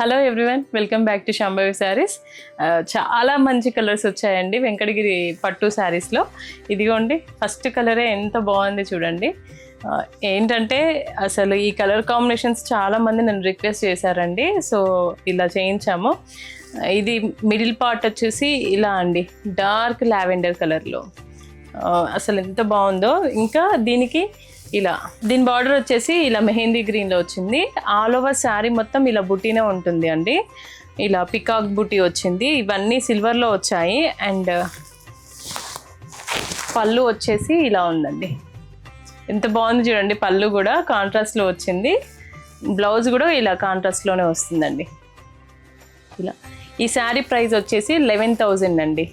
Hello everyone, welcome back to Shambhavi saris. చాలా మంచి colours వచ్చాయండి వెంకటగిరి పట్టు శారీస్లో. ఇదిగోండి, ఫస్ట్ కలరే ఎంత బాగుంది చూడండి. ఏంటంటే అసలు ఈ కలర్ కాంబినేషన్స్ చాలామంది నన్ను రిక్వెస్ట్ చేశారండి, సో ఇలా చేయించాము. ఇది మిడిల్ పార్ట్ వచ్చేసి ఇలా అండి, డార్క్ లావెండర్ కలర్లో. అసలు ఎంత బాగుందో. ఇంకా దీనికి ఇలా దీని బార్డర్ వచ్చేసి ఇలా మెహందీ గ్రీన్లో వచ్చింది. ఆల్ ఓవర్ శారీ మొత్తం ఇలా బుటీనే ఉంటుంది అండి. ఇలా పికాక్ బుటీ వచ్చింది. ఇవన్నీ సిల్వర్లో వచ్చాయి. అండ్ పళ్ళు వచ్చేసి ఇలా ఉందండి. ఎంత బాగుంది చూడండి. పళ్ళు కూడా కాంట్రాస్ట్లో వచ్చింది. బ్లౌజ్ కూడా ఇలా కాంట్రాస్ట్లోనే వస్తుందండి. ఇలా ఈ శారీ ప్రైస్ వచ్చేసి 11,000 అండి.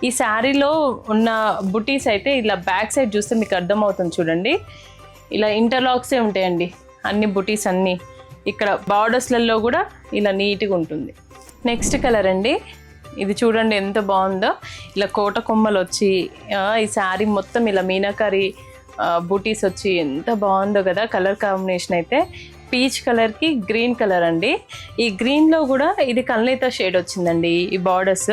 ఈ శారీలో ఉన్న బుటీస్ అయితే ఇలా బ్యాక్ సైడ్ చూస్తే మీకు అర్థమవుతుంది చూడండి. ఇలా ఇంటర్లాక్సే ఉంటాయండి అన్ని బుటీస్ అన్నీ. ఇక్కడ బార్డర్స్లలో కూడా ఇలా నీట్గా ఉంటుంది. నెక్స్ట్ కలర్ అండి, ఇది చూడండి ఎంత బాగుందో. ఇలా కోట కొమ్మలు వచ్చి ఈ శారీ మొత్తం ఇలా మీనాకరి బుటీస్ వచ్చి ఎంత బాగుందో కదా. కలర్ కాంబినేషన్ అయితే పీచ్ కలర్కి గ్రీన్ కలర్ అండి. ఈ గ్రీన్లో కూడా ఇది కల్నేత షేడ్ వచ్చిందండి. ఈ బార్డర్స్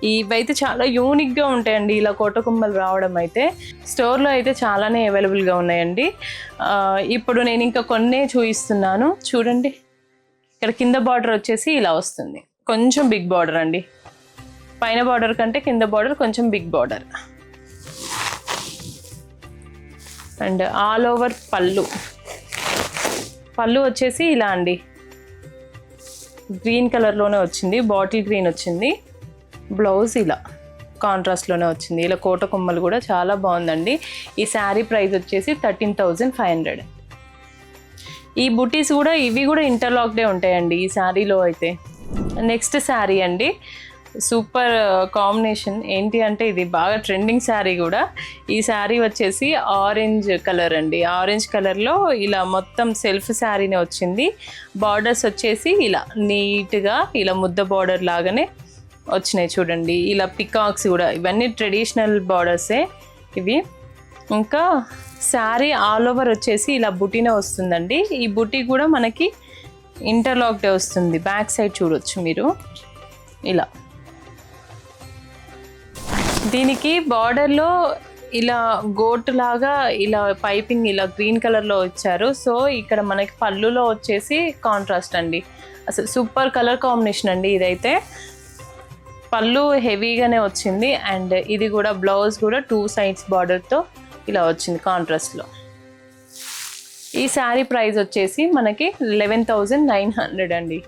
ఇవైతే చాలా యూనిక్గా ఉంటాయండి. ఇలా కోటకొమ్మలు రావడం అయితే స్టోర్లో అయితే చాలానే అవైలబుల్గా ఉన్నాయండి. ఇప్పుడు నేను ఇంకా కొన్నే చూపిస్తున్నాను చూడండి. ఇక్కడ కింద బార్డర్ వచ్చేసి ఇలా వస్తుంది. కొంచెం బిగ్ బార్డర్ అండి. పైన బార్డర్ కంటే కింద బార్డర్ కొంచెం big border. And all over పళ్ళు వచ్చేసి ఇలా అండి, గ్రీన్ కలర్లోనే వచ్చింది. బాటిల్ గ్రీన్ వచ్చింది. బ్లౌజ్ ఇలా కాంట్రాస్ట్లోనే వచ్చింది. ఇలా కోట కొమ్మలు కూడా చాలా బాగుందండి. ఈ శారీ ప్రైస్ వచ్చేసి 13,500. ఈ బుటీస్ కూడా ఇవి కూడా ఇంటర్లాక్డే ఉంటాయండి ఈ శారీలో అయితే. నెక్స్ట్ శారీ అండి, సూపర్ కాంబినేషన్. ఏంటి అంటే ఇది బాగా ట్రెండింగ్ శారీ కూడా. ఈ శారీ వచ్చేసి ఆరెంజ్ కలర్ అండి. ఆరెంజ్ కలర్లో ఇలా మొత్తం సెల్ఫ్ శారీనే వచ్చింది. బార్డర్స్ వచ్చేసి ఇలా నీట్గా ఇలా ముద్ద బార్డర్ లాగానే వచ్చినాయి చూడండి. ఇలా పికాక్స్ కూడా, ఇవన్నీ ట్రెడిషనల్ బార్డర్సే ఇవి. ఇంకా శారీ ఆల్ ఓవర్ వచ్చేసి ఇలా బుటీనే వస్తుందండి. ఈ బుటీ కూడా మనకి ఇంటర్లాక్డే వస్తుంది. బ్యాక్ సైడ్ చూడొచ్చు మీరు. ఇలా దీనికి బార్డర్లో ఇలా గోట్ లాగా ఇలా పైపింగ్ ఇలా గ్రీన్ కలర్లో వచ్చారు. సో ఇక్కడ మనకి పళ్ళులో వచ్చేసి కాంట్రాస్ట్ అండి. అసలు సూపర్ కలర్ కాంబినేషన్ అండి ఇదైతే. పళ్ళు హెవీగానే వచ్చింది. అండ్ ఇది కూడా బ్లౌజ్ కూడా 2 sides బార్డర్తో ఇలా వచ్చింది కాంట్రాస్ట్లో. ఈ శారీ ప్రైస్ వచ్చేసి మనకి 11,900 అండి.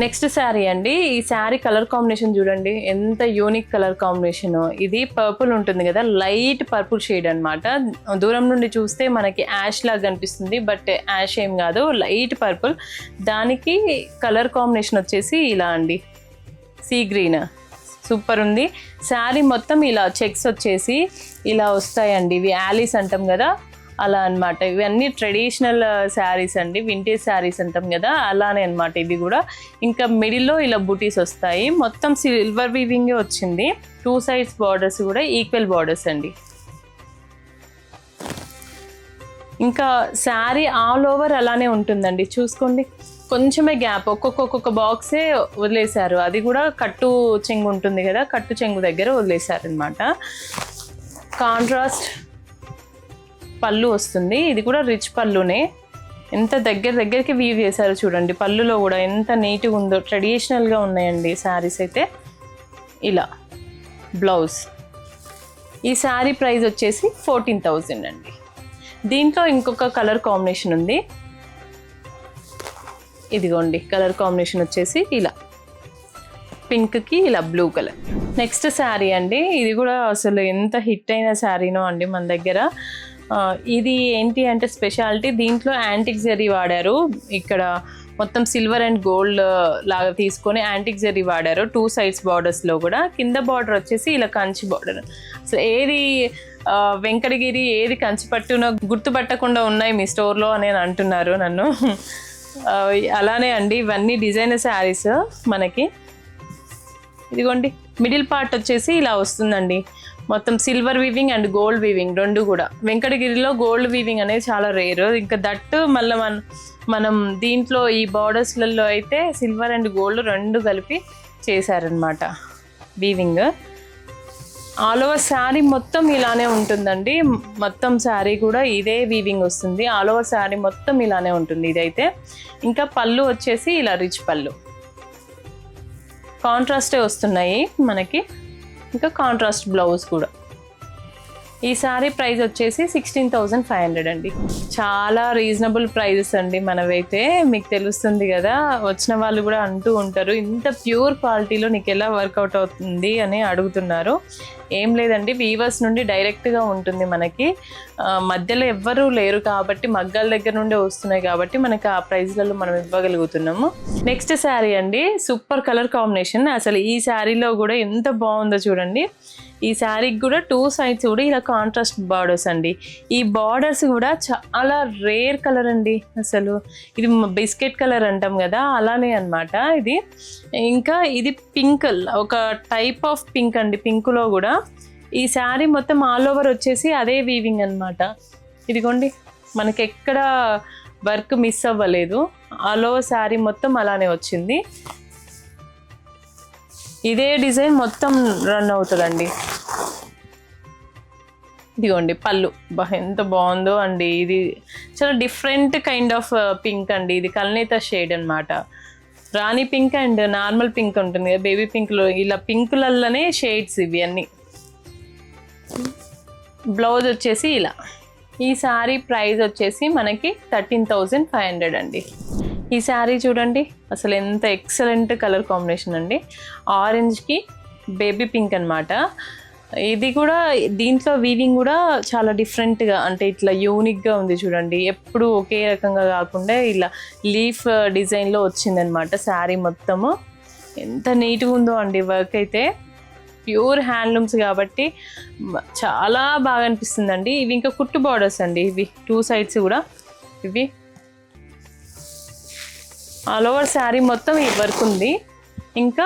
నెక్స్ట్ శారీ అండి. ఈ శారీ కలర్ కాంబినేషన్ చూడండి ఎంత యూనిక్ కలర్ కాంబినేషన్. ఇది పర్పుల్ ఉంటుంది కదా, లైట్ పర్పుల్ షేడ్ అనమాట. దూరం నుండి చూస్తే మనకి యాష్ లాగా కనిపిస్తుంది, బట్ యాష్ ఏం కాదు, లైట్ పర్పుల్. దానికి కలర్ కాంబినేషన్ వచ్చేసి ఇలా అండి, సీ గ్రీన్. సూపర్ ఉంది. శారీ మొత్తం ఇలా చెక్స్ వచ్చేసి ఇలా వస్తాయండి. ఇవి యాలీస్ అంటాం కదా, అలా అనమాట. ఇవన్నీ ట్రెడిషనల్ శారీస్ అండి, వింటేజ్ శారీస్ అంటాం కదా, అలానే అనమాట ఇది కూడా. ఇంకా మిడిల్లో ఇలా బుటీస్ వస్తాయి. మొత్తం సిల్వర్ వీవింగే వచ్చింది. 2 sides బార్డర్స్ కూడా ఈక్వల్ బార్డర్స్ అండి. ఇంకా శారీ ఆల్ ఓవర్ అలానే ఉంటుందండి. చూసుకోండి, కొంచెమే గ్యాప్, ఒక్కొక్క బాక్సే వదిలేశారు. అది కూడా కట్టు చెంగు ఉంటుంది కదా, కట్టు చెంగు దగ్గర వదిలేశారు అనమాట. కాంట్రాస్ట్ పళ్ళు వస్తుంది. ఇది కూడా రిచ్ పళ్ళునే. ఎంత దగ్గరికి వీవ్ చేశారు చూడండి. పళ్ళులో కూడా ఎంత నీట్గా ఉందో. ట్రెడిషనల్గా ఉన్నాయండి శారీస్ అయితే. ఇలా బ్లౌజ్. ఈ శారీ ప్రైస్ వచ్చేసి 14,000 అండి. దీంట్లో ఇంకొక కలర్ కాంబినేషన్ ఉంది. ఇదిగోండి, కలర్ కాంబినేషన్ వచ్చేసి ఇలా పింక్కి ఇలా బ్లూ కలర్. నెక్స్ట్ శారీ అండి, ఇది కూడా అసలు ఎంత హిట్ అయిన శారీనో అండి మన దగ్గర. ఇది ఏంటి అంటే స్పెషాలిటీ, దీంట్లో యాంటిక్ జరీ వాడారు. ఇక్కడ మొత్తం సిల్వర్ అండ్ గోల్డ్ లాగా తీసుకొని యాంటిక్ జరీ వాడారు 2 sides బార్డర్స్లో కూడా. కింద బార్డర్ వచ్చేసి ఇలా కంచి బార్డర్. సో ఏది వెంకటగిరి ఏది కంచి పట్టునో గుర్తుపట్టకుండా ఉన్నాయి మీ స్టోర్లో అని అంటున్నారు నన్ను. అలానే అండి, ఇవన్నీ డిజైనర్ శారీస్ మనకి. ఇదిగోండి, మిడిల్ పార్ట్ వచ్చేసి ఇలా వస్తుందండి. మొత్తం silver weaving and gold weaving రెండు కూడా. వెంకటగిరిలో గోల్డ్ వీవింగ్ అనేది చాలా రేర్. ఇంకా దట్టు మళ్ళీ మనం దీంట్లో ఈ బార్డర్స్లలో అయితే సిల్వర్ అండ్ గోల్డ్ రెండు కలిపి చేశారనమాట వీవింగ్. ఆల్ ఓవర్ శారీ మొత్తం ఇలానే ఉంటుందండి. మొత్తం శారీ కూడా ఇదే వీవింగ్ వస్తుంది. ఆల్ ఓవర్ శారీ మొత్తం ఇలానే ఉంటుంది ఇదైతే. ఇంకా పళ్ళు వచ్చేసి ఇలా రిచ్ పళ్ళు, కాంట్రాస్టే వస్తున్నాయి మనకి. ఇంకా కాంట్రాస్ట్ బ్లౌజ్ కూడా. ఈ శారీ ప్రైస్ వచ్చేసి 16,500 అండి. చాలా రీజనబుల్ ప్రైజెస్ అండి మనవైతే. మీకు తెలుస్తుంది కదా, వచ్చిన వాళ్ళు కూడా అంటూ ఉంటారు ఇంత ప్యూర్ క్వాలిటీలో నీకు ఎలా వర్కౌట్ అవుతుంది అని అడుగుతున్నారు. ఏం లేదండి, వీవర్స్ నుండి డైరెక్ట్గా ఉంటుంది మనకి. మధ్యలో ఎవ్వరూ లేరు కాబట్టి, మగ్గాల దగ్గర నుండే వస్తున్నాయి కాబట్టి మనకి ఆ ప్రైస్లలో మనం ఇవ్వగలుగుతున్నాము. నెక్స్ట్ శారీ అండి, సూపర్ కలర్ కాంబినేషన్. అసలు ఈ శారీలో కూడా ఎంత బాగుందో చూడండి. ఈ శారీకి కూడా 2 సైడ్స్ కూడా ఇలా కాంట్రాస్ట్ బార్డర్స్ అండి. ఈ బార్డర్స్ కూడా చాలా రేర్ కలర్ అండి. అసలు ఇది బిస్కెట్ కలర్ అంటాం కదా, అలానే అనమాట ఇది. ఇంకా ఇది పింక్, ఒక టైప్ ఆఫ్ పింక్ అండి. పింక్లో కూడా ఈ శారీ మొత్తం ఆల్ ఓవర్ వచ్చేసి అదే వీవింగ్ అనమాట. ఇదిగోండి, మనకి ఎక్కడ వర్క్ మిస్ అవ్వలేదు. ఆల్ ఓవర్ శారీ మొత్తం అలానే వచ్చింది. ఇదే డిజైన్ మొత్తం రన్ అవుతుందండి. ఇదిగోండి పళ్ళు, ఎంత బాగుందో అండి. ఇది చాలా డిఫరెంట్ కైండ్ ఆఫ్ పింక్ అండి. ఇది కల్నేత షేడ్ అనమాట. రాణి పింక్ అండ్ నార్మల్ పింక్ ఉంటుంది కదా, బేబీ పింక్లో ఇలా పింకులలోనే షేడ్స్ ఇవి అన్నీ. బ్లౌజ్ వచ్చేసి ఇలా. ఈ శారీ ప్రైస్ వచ్చేసి మనకి 13,500 అండి. ఈ శారీ చూడండి, అసలు ఎంత ఎక్సలెంట్ కలర్ కాంబినేషన్ అండి. ఆరెంజ్కి బేబీ పింక్ అనమాట. ఇది కూడా దీంట్లో వీవింగ్ కూడా చాలా డిఫరెంట్గా, అంటే ఇట్లా యూనిక్గా ఉంది చూడండి. ఎప్పుడు ఒకే రకంగా కాకుండా ఇలా లీఫ్ డిజైన్లో వచ్చిందనమాట శారీ మొత్తము. ఎంత నీట్గా ఉందో అండి వర్క్ అయితే. ప్యూర్ హ్యాండ్లూమ్స్ కాబట్టి చాలా బాగా అనిపిస్తుందండి. ఇవి ఇంకా కుట్టు బార్డర్స్ అండి. ఇవి 2 సైడ్స్ కూడా ఇవి ఆల్ ఓవర్ శారీ మొత్తం ఈ వర్క్ ఉంది. ఇంకా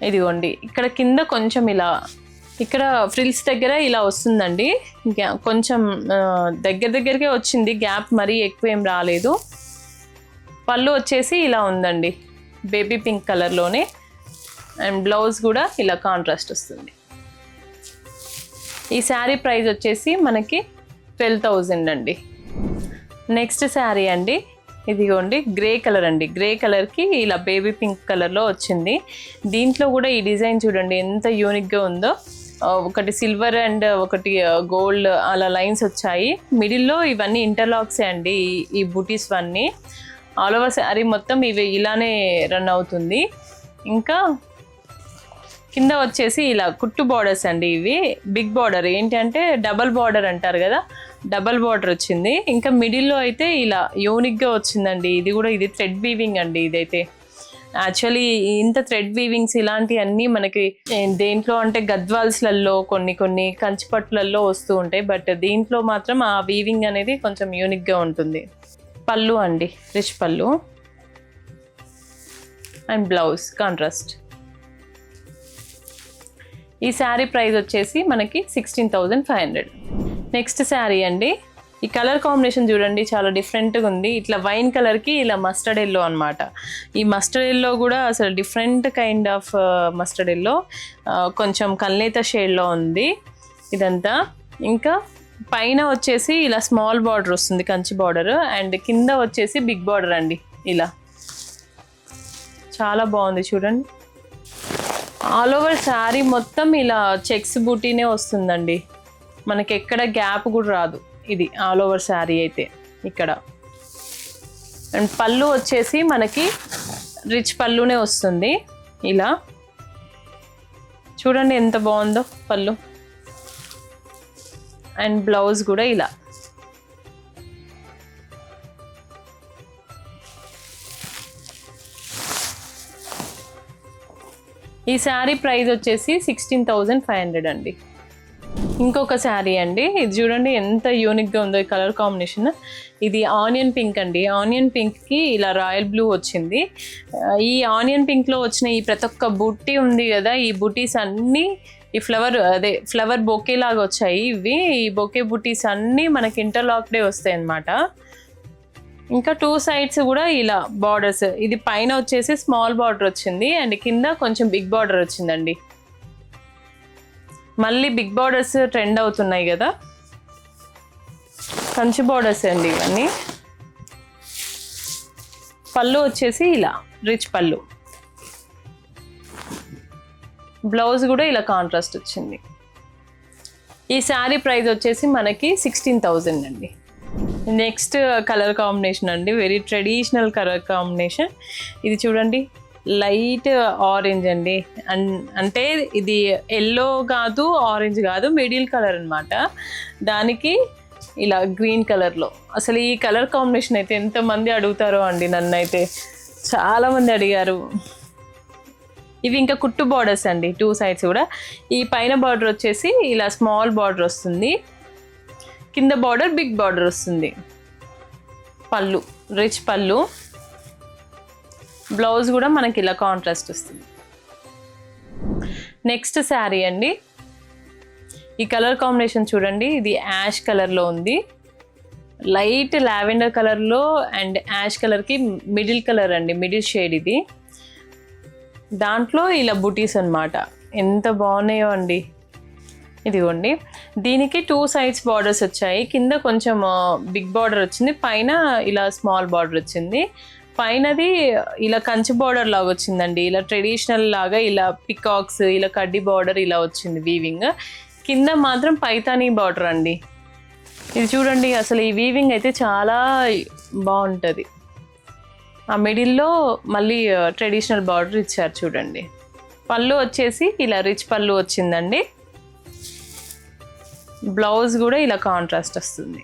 ఇదిగోండి, ఇక్కడ కింద కొంచెం ఇలా, ఇక్కడ ఫ్రిల్స్ దగ్గర ఇలా వస్తుందండి. కొంచెం దగ్గరకే వచ్చింది, గ్యాప్ మరీ ఎక్కువ ఏం రాలేదు. పళ్ళు వచ్చేసి ఇలా ఉందండి, బేబీ పింక్ కలర్లోనే. అండ్ బ్లౌజ్ కూడా ఇలా కాంట్రాస్ట్ వస్తుంది. ఈ శారీ ప్రైస్ వచ్చేసి మనకి 12,000 అండి. నెక్స్ట్ శారీ అండి, ఇదిగోండి గ్రే కలర్ అండి. గ్రే కలర్కి ఇలా బేబీ పింక్ కలర్లో వచ్చింది. దీంట్లో కూడా ఈ డిజైన్ చూడండి ఎంత యూనిక్గా ఉందో. ఒకటి సిల్వర్ అండ్ ఒకటి గోల్డ్ అలా లైన్స్ వచ్చాయి. మిడిల్లో ఇవన్నీ ఇంటర్లాక్సే అండి ఈ బూటీస్ అన్నీ. ఆల్ ఓవర్ శారీ మొత్తం ఇవి ఇలానే రన్ అవుతుంది. ఇంకా కింద వచ్చేసి ఇలా కుట్టు బార్డర్స్ అండి. ఇవి బిగ్ బార్డర్, ఏంటంటే డబల్ బార్డర్ అంటారు కదా, డబల్ బార్డర్ వచ్చింది. ఇంకా మిడిల్లో అయితే ఇలా యూనిక్గా వచ్చిందండి. ఇది కూడా ఇది థ్రెడ్ వీవింగ్ అండి. ఇదైతే యాక్చువల్లీ ఇంత థ్రెడ్ వీవింగ్స్ ఇలాంటివన్నీ మనకి దేంట్లో అంటే గద్వాల్స్లలో కొన్ని కంచిపట్టులలో వస్తూ ఉంటాయి. బట్ దీంట్లో మాత్రం ఆ వీవింగ్ అనేది కొంచెం యూనిక్గా ఉంటుంది. పళ్ళు అండి, రిచ్ పళ్ళు అండ్ బ్లౌజ్ కాంట్రాస్ట్. ఈ శారీ ప్రైస్ వచ్చేసి మనకి 16,500. నెక్స్ట్ శారీ అండి, ఈ కలర్ కాంబినేషన్ చూడండి చాలా డిఫరెంట్గా ఉంది. ఇట్లా వైన్ కలర్కి ఇలా మస్టర్డ్ ఎల్లో అనమాట. ఈ మస్టర్డ్ ఎల్లో కూడా అసలు different kind of mustard yellow, కొంచెం కల్నేత షేడ్లో ఉంది ఇదంతా. ఇంకా పైన వచ్చేసి ఇలా స్మాల్ బార్డర్ వస్తుంది, కంచి బార్డర్. అండ్ కింద వచ్చేసి బిగ్ బార్డర్ అండి. ఇలా చాలా బాగుంది చూడండి. ఆల్ ఓవర్ శారీ మొత్తం ఇలా చెక్స్ బూటీనే వస్తుందండి. మనకి ఎక్కడ గ్యాప్ కూడా రాదు. ఇది ఆల్ ఓవర్ శారీ అయితే ఇక్కడ. అండ్ పళ్ళు వచ్చేసి మనకి రిచ్ పళ్ళునే వస్తుంది. ఇలా చూడండి ఎంత బాగుందో పళ్ళు. అండ్ బ్లౌజ్ కూడా ఇలా. ఈ శారీ ప్రైస్ వచ్చేసి 16,500 అండి. ఇంకొక శారీ అండి, ఇది చూడండి ఎంత యూనిక్గా ఉందో ఈ కలర్ కాంబినేషన్. ఇది ఆనియన్ పింక్ అండి. ఆనియన్ పింక్కి ఇలా రాయల్ బ్లూ వచ్చింది. ఈ ఆనియన్ పింక్లో వచ్చిన ఈ ప్రతి ఒక్క బుట్టి ఉంది కదా, ఈ బుటీస్ అన్నీ ఈ ఫ్లవర్ బొకే లాగా వచ్చాయి ఇవి. ఈ బొకే బుటీస్ అన్నీ మనకి ఇంటర్లాక్డే వస్తాయి అన్నమాట. ఇంకా 2 సైడ్స్ కూడా ఇలా బార్డర్స్. ఇది పైన వచ్చేసి స్మాల్ బార్డర్ వచ్చింది అండ్ కింద కొంచెం బిగ్ బార్డర్ వచ్చిందండి. మళ్ళీ బిగ్ బార్డర్స్ ట్రెండ్ అవుతున్నాయి కదా, కంచి బార్డర్స్ అండి ఇవన్నీ. పళ్ళు వచ్చేసి ఇలా రిచ్ పళ్ళు, బ్లౌజ్ కూడా ఇలా కాంట్రాస్ట్ వచ్చింది. ఈ శారీ ప్రైస్ వచ్చేసి మనకి 16,000 అండి. నెక్స్ట్ కలర్ కాంబినేషన్ అండి, వెరీ ట్రెడిషనల్ కలర్ కాంబినేషన్. ఇది చూడండి లైట్ ఆరెంజ్ అండి. అంటే ఇది ఎల్లో కాదు, ఆరెంజ్ కాదు, మిడిల్ కలర్ అనమాట. దానికి ఇలా గ్రీన్ కలర్లో. అసలు ఈ కలర్ కాంబినేషన్ అయితే ఎంతమంది అడుగుతారో అండి, నన్ను అయితే చాలామంది అడిగారు. ఇవి ఇంకా కుట్టు బార్డర్స్ అండి, 2 సైడ్స్ కూడా. ఈ పైన బార్డర్ వచ్చేసి ఇలా స్మాల్ బార్డర్ వస్తుంది, కింద బార్డర్ బిగ్ బార్డర్ వస్తుంది. పళ్ళు రిచ్ పళ్ళు, బ్లౌజ్ కూడా మనకి ఇలా కాంట్రాస్ట్ వస్తుంది. నెక్స్ట్ శారీ అండి, ఈ కలర్ కాంబినేషన్ చూడండి. ఇది యాష్ కలర్లో ఉంది, లైట్ లావెండర్ కలర్లో అండ్ యాష్ కలర్కి మిడిల్ కలర్ అండి, మిడిల్ షేడ్ ఇది. దాంట్లో ఇలా బుటీస్ అన్నమాట, ఎంత బాగున్నాయో అండి. ఇదిగోండి, దీనికి 2 సైడ్స్ బార్డర్స్ వచ్చాయి. కింద కొంచెం బిగ్ బార్డర్ వచ్చింది, పైన ఇలా స్మాల్ బార్డర్ వచ్చింది. పైనది ఇలా కంచి బార్డర్ లాగా వచ్చిందండి, ఇలా ట్రెడిషనల్ లాగా ఇలా పికాక్స్, ఇలా కడ్డీ బార్డర్ ఇలా వచ్చింది వీవింగ్. కింద మాత్రం పైతానీ బార్డర్ అండి. ఇది చూడండి, అసలు ఈ వీవింగ్ అయితే చాలా బాగుంటుంది. ఆ మిడిల్లో మళ్ళీ ట్రెడిషనల్ బార్డర్ ఇచ్చారు చూడండి. పళ్ళు వచ్చేసి ఇలా రిచ్ పళ్ళు వచ్చిందండి. బ్లౌజ్ కూడా ఇలా కాంట్రాస్ట్ వస్తుంది.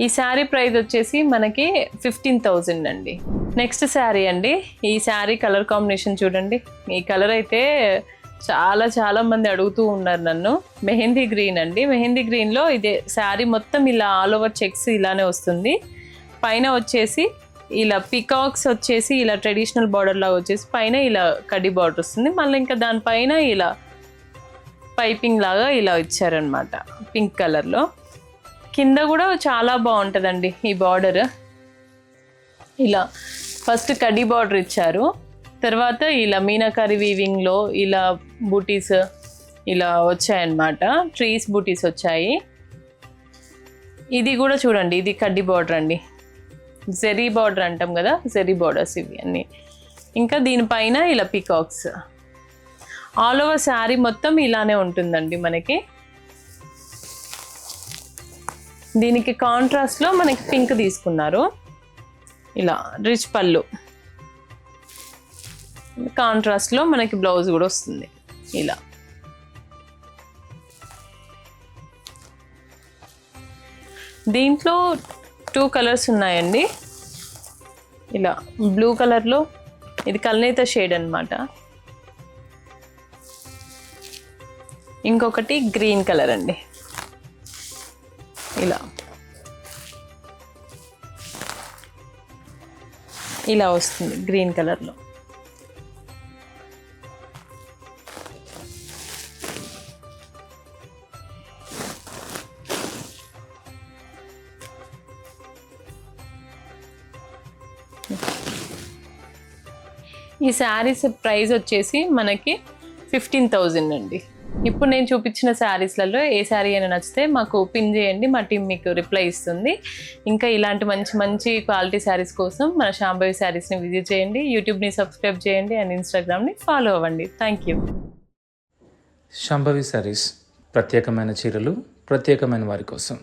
ఈ శారీ ప్రైస్ వచ్చేసి మనకి 15,000 అండి. నెక్స్ట్ శారీ అండి, ఈ శారీ కలర్ కాంబినేషన్ చూడండి. ఈ కలర్ అయితే చాలా మంది అడుగుతూ ఉన్నారు నన్ను. మెహందీ గ్రీన్ అండి. మెహందీ గ్రీన్లో ఇదే శారీ మొత్తం ఇలా ఆల్ ఓవర్ చెక్స్ ఇలానే వస్తుంది. పైన వచ్చేసి ఇలా పికాక్స్ వచ్చేసి ఇలా ట్రెడిషనల్ బార్డర్ లాగా వచ్చేసి పైన ఇలా కడ్డీ బార్డర్ వస్తుంది. మళ్ళీ ఇంకా దానిపైన ఇలా పైపింగ్ లాగా ఇలా ఇచ్చారనమాట పింక్ కలర్లో. కింద కూడా చాలా బాగుంటుందండి ఈ బార్డర్. ఇలా ఫస్ట్ కడ్డీ బార్డర్ ఇచ్చారు, తర్వాత ఇలా మీనాకారి వీవింగ్లో ఇలా బూటీస్ ఇలా వచ్చాయన్నమాట. ట్రీస్ బూటీస్ వచ్చాయి. ఇది కూడా చూడండి, ఇది కడ్డీ బార్డర్ అండి, జెరీ బార్డర్ అంటాం కదా, జెరీ బార్డర్స్ ఇవి అన్నీ. ఇంకా దీనిపైన ఇలా పికాక్స్. ఆల్ ఓవర్ శారీ మొత్తం ఇలానే ఉంటుందండి మనకి. దీనికి కాంట్రాస్ట్లో మనకి పింక్ తీసుకున్నారు. ఇలా రిచ్ పళ్ళు, కాంట్రాస్ట్లో మనకి బ్లౌజ్ కూడా వస్తుంది ఇలా. దీంట్లో 2 కలర్స్ ఉన్నాయండి. ఇలా బ్లూ కలర్లో, ఇది కల్నేత షేడ్ అన్నమాట. ఇంకొకటి గ్రీన్ కలర్ అండి. ఇలా వస్తుంది గ్రీన్ కలర్లో. ఈ శారీస్ ప్రైస్ వచ్చేసి మనకి 15,000 అండి. ఇప్పుడు నేను చూపించిన శారీస్లలో ఏ శారీ అయినా నచ్చితే మాకు పిన్ చేయండి, మా టీం మీకు రిప్లై ఇస్తుంది. ఇంకా ఇలాంటి మంచి క్వాలిటీ శారీస్ కోసం మన శాంభవి శారీస్ని విజిట్ చేయండి, యూట్యూబ్ని సబ్స్క్రైబ్ చేయండి అండ్ ఇన్స్టాగ్రామ్ని ఫాలో అవ్వండి. Thank you. శాంభవి శారీస్, ప్రత్యేకమైన చీరలు ప్రత్యేకమైన వారి కోసం.